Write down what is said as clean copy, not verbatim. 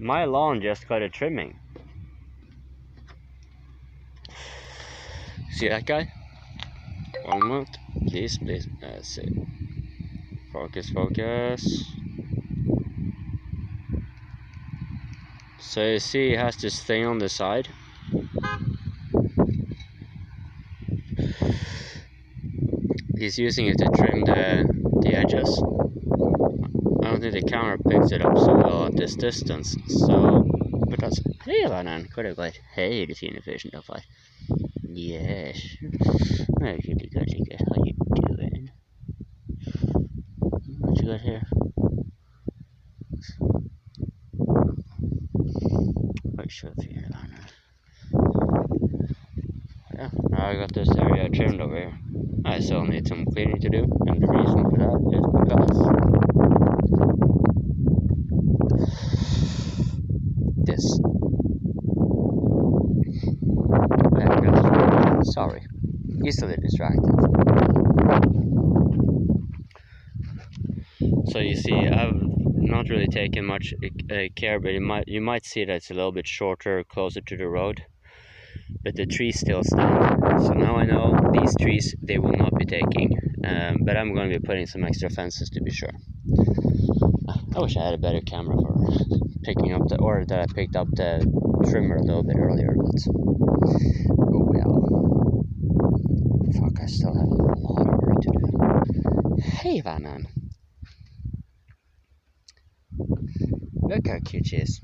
My lawn just got a trimming. See that guy? One more, please. Let's see. Focus. So you see, he has this thing on the side. He's using it to trim the edges. I don't think the camera picks it up so well at this distance. So, but that's hej vännen, kolla hej det fina fish in fight. Yes. Very good. How you doing? What you got here? Quite sure for you, yeah, now I got this area trimmed over here. I still need some cleaning to do, and the reason for that is because this. Sorry, easily distracted. So you see, I've not really taken much care, but you might see that it's a little bit shorter, closer to the road. But the trees still stand. So now I know these trees they will not be taking. But I'm going to be putting some extra fences to be sure. I wish I had a better camera for picking up or that I picked up the trimmer a little bit earlier, but oh well. Fuck, I still have a lot of work to do. Hey, Vanan. Look how cute she is.